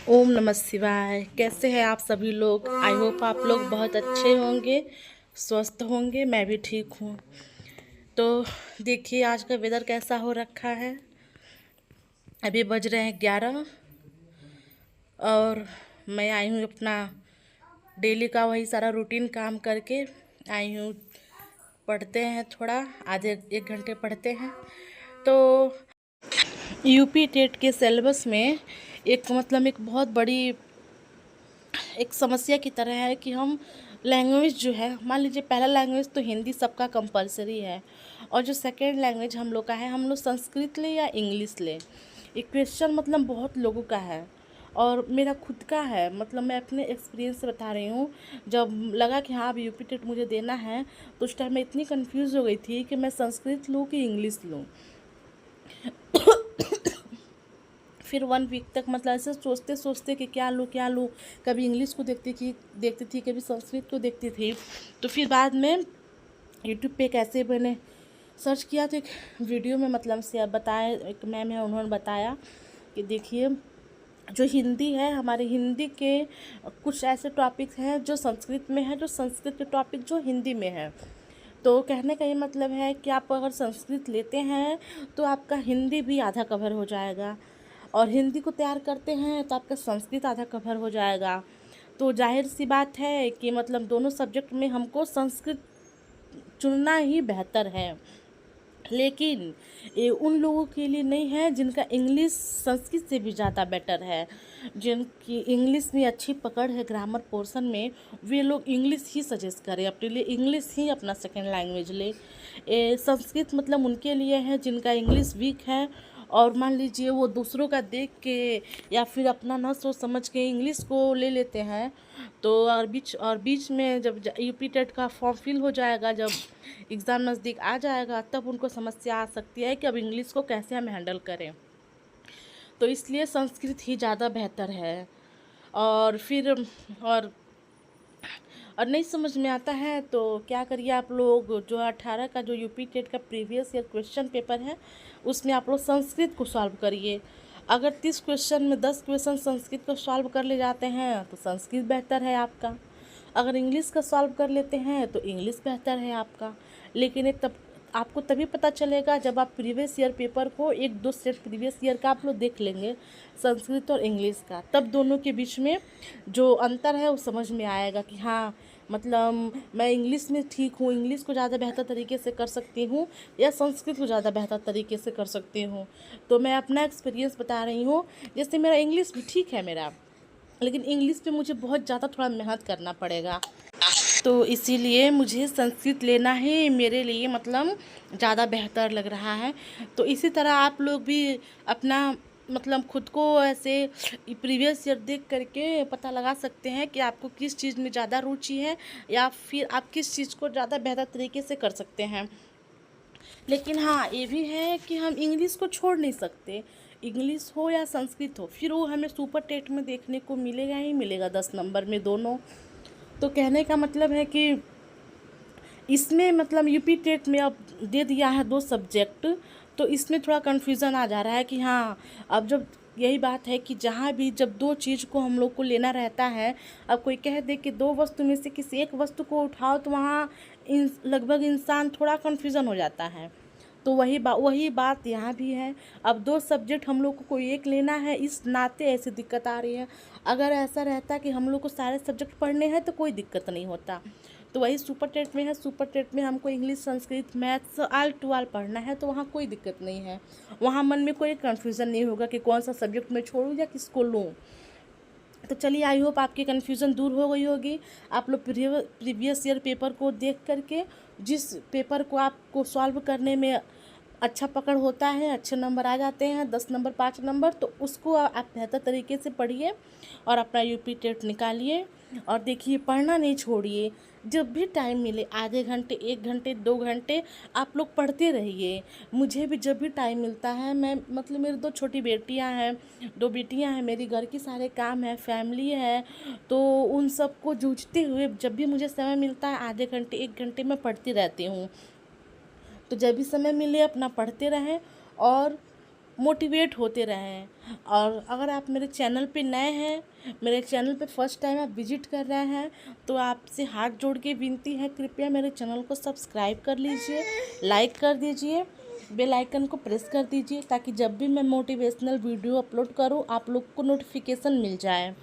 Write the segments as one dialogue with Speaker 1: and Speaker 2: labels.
Speaker 1: ओम नमः शिवाय। कैसे हैं आप सभी लोग? आई होप आप लोग बहुत अच्छे होंगे, स्वस्थ होंगे। मैं भी ठीक हूँ। तो देखिए आज का वेदर कैसा हो रखा है। अभी बज रहे हैं 11 और मैं आई हूँ अपना डेली का वही सारा रूटीन काम करके आई हूँ। पढ़ते हैं थोड़ा, आधे 1 घंटे पढ़ते हैं। तो यूपी टेट के सिलेबस में एक बहुत बड़ी एक समस्या की तरह है कि हम लैंग्वेज जो है, मान लीजिए पहला लैंग्वेज तो हिंदी सबका कंपलसरी है, और जो सेकेंड लैंग्वेज हम लोग का है, हम लोग संस्कृत ले या इंग्लिश ले। ये क्वेश्चन बहुत लोगों का है और मेरा खुद का है। मैं अपने एक्सपीरियंस से बता रही हूँ। जब लगा कि हाँ अब यूपी टेट मुझे देना है, तो उस टाइम मैं इतनी कंफ्यूज हो गई थी कि मैं संस्कृत लूँ कि इंग्लिश लूँ। फिर 1 वीक तक ऐसे सोचते सोचते कि क्या लूँ। कभी इंग्लिश को देखती थी, कभी संस्कृत को देखती थी। तो फिर बाद में यूट्यूब पे कैसे मैंने सर्च किया तो एक वीडियो में से बताया, एक मैम है उन्होंने बताया कि देखिए जो हिंदी है, हमारे हिंदी के कुछ ऐसे टॉपिक्स हैं जो संस्कृत में है, जो संस्कृत के टॉपिक जो हिंदी में है। तो कहने का ये मतलब है कि आप अगर संस्कृत लेते हैं तो आपका हिंदी भी आधा कवर हो जाएगा, और हिंदी को तैयार करते हैं तो आपका संस्कृत आधा कवर हो जाएगा। तो जाहिर सी बात है कि दोनों सब्जेक्ट में हमको संस्कृत चुनना ही बेहतर है। लेकिन ये उन लोगों के लिए नहीं है जिनका इंग्लिश संस्कृत से भी ज़्यादा बेटर है, जिनकी इंग्लिश में अच्छी पकड़ है ग्रामर पोर्शन में। वे लोग इंग्लिश ही सजेस्ट करें अपने लिए, इंग्लिश ही अपना सेकेंड लैंग्वेज ले। संस्कृत उनके लिए है जिनका इंग्लिश वीक है, और मान लीजिए वो दूसरों का देख के या फिर अपना ना सोच समझ के इंग्लिश को ले लेते हैं। तो और बीच में जब यूपी टेट का फॉर्म फिल हो जाएगा, जब एग्ज़ाम नज़दीक आ जाएगा, तब उनको समस्या आ सकती है कि अब इंग्लिश को कैसे हम हैंडल करें। तो इसलिए संस्कृत ही ज़्यादा बेहतर है। और फिर और और नहीं समझ में आता है तो क्या करिए, आप लोग जो 18 का जो यूपी टेट का प्रीवियस ईयर क्वेश्चन पेपर है, उसमें आप लोग संस्कृत को सॉल्व करिए। अगर 30 क्वेश्चन में 10 क्वेश्चन संस्कृत को सॉल्व कर ले जाते हैं तो संस्कृत बेहतर है आपका। अगर इंग्लिश का सॉल्व कर लेते हैं तो इंग्लिश बेहतर है आपका। लेकिन ये तब आपको तभी पता चलेगा जब आप प्रीवियस ईयर पेपर को 1-2 सेट प्रीवियस ईयर का आप लोग देख लेंगे, संस्कृत और इंग्लिश का। तब दोनों के बीच में जो अंतर है वो समझ में आएगा कि हाँ मैं इंग्लिश में ठीक हूँ, इंग्लिश को ज़्यादा बेहतर तरीके से कर सकती हूँ या संस्कृत को ज़्यादा बेहतर तरीके से कर सकती हूँ। तो मैं अपना एक्सपीरियंस बता रही हूँ। जैसे मेरा इंग्लिश भी ठीक है मेरा, लेकिन इंग्लिश पे मुझे बहुत ज़्यादा थोड़ा मेहनत करना पड़ेगा। तो इसीलिए मुझे संस्कृत लेना ही मेरे लिए ज़्यादा बेहतर लग रहा है। तो इसी तरह आप लोग भी अपना खुद को ऐसे प्रीवियस ईयर देख करके पता लगा सकते हैं कि आपको किस चीज़ में ज़्यादा रुचि है, या फिर आप किस चीज़ को ज़्यादा बेहतर तरीके से कर सकते हैं। लेकिन हाँ ये भी है कि हम इंग्लिश को छोड़ नहीं सकते। इंग्लिश हो या संस्कृत हो, फिर वो हमें सुपर टेट में देखने को मिलेगा ही मिलेगा, 10 नंबर में दोनों। तो कहने का मतलब है कि इसमें यूपी टेट में अब दे दिया है 2 सब्जेक्ट, तो इसमें थोड़ा कन्फ्यूज़न आ जा रहा है कि हाँ अब जब यही बात है कि जहाँ भी जब 2 चीज़ को हम लोग को लेना रहता है, अब कोई कह दे कि 2 वस्तु में से किसी एक वस्तु को उठाओ, तो वहाँ लगभग इंसान थोड़ा कन्फ्यूज़न हो जाता है। तो वही बात यहाँ भी है। अब 2 सब्जेक्ट हम लोग को कोई एक लेना है, इस नाते ऐसी दिक्कत आ रही है। अगर ऐसा रहता कि हम लोग को सारे सब्जेक्ट पढ़ने हैं तो कोई दिक्कत नहीं होता। तो वही सुपर टेट में है, सुपर टेट में हमको English, Sanskrit, maths all to all पढ़ना है, तो वहाँ कोई दिक्कत नहीं है। वहाँ मन में कोई कन्फ्यूज़न नहीं होगा कि कौन सा सब्जेक्ट मैं छोड़ूँ या किसको लूँ। तो चलिए आई होप आपकी कन्फ्यूज़न दूर हो गई होगी। आप लोग प्रीवियस ईयर पेपर को देख करके, जिस पेपर को आपको सॉल्व करने में अच्छा पकड़ होता है, अच्छे नंबर आ जाते हैं, 10 नंबर 5 नंबर, तो उसको आप बेहतर तरीके से पढ़िए और अपना यूपी टेट निकालिए। और देखिए पढ़ना नहीं छोड़िए, जब भी टाइम मिले आधे घंटे, 1 घंटे, 2 घंटे आप लोग पढ़ते रहिए। मुझे भी जब भी टाइम मिलता है, मैं मेरी 2 छोटी बेटियां हैं, 2 बेटियां हैं मेरी, घर के सारे काम है, फैमिली है, तो उन सब को जूझते हुए जब भी मुझे समय मिलता है आधे घंटे 1 घंटे मैं पढ़ती रहती हूँ। तो जब भी समय मिले अपना पढ़ते रहें। और मोटिवेट होते रहें। और अगर आप मेरे चैनल पे नए हैं, मेरे चैनल पे फर्स्ट टाइम आप विजिट कर रहे हैं, तो आपसे हाथ जोड़ के विनती है, कृपया मेरे चैनल को सब्सक्राइब कर लीजिए, लाइक कर दीजिए, बेल आइकन को प्रेस कर दीजिए, ताकि जब भी मैं मोटिवेशनल वीडियो अपलोड करूं आप लोग को नोटिफिकेशन मिल जाए।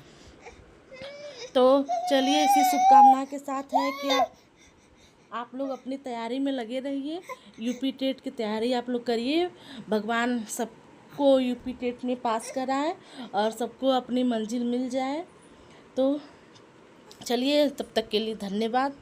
Speaker 1: तो चलिए, इसी शुभकामना के साथ है कि आप लोग अपनी तैयारी में लगे रहिए। यूपी टेट की तैयारी आप लोग करिए। भगवान सबको यूपी टेट में पास कराए और सबको अपनी मंजिल मिल जाए। तो चलिए, तब तक के लिए धन्यवाद।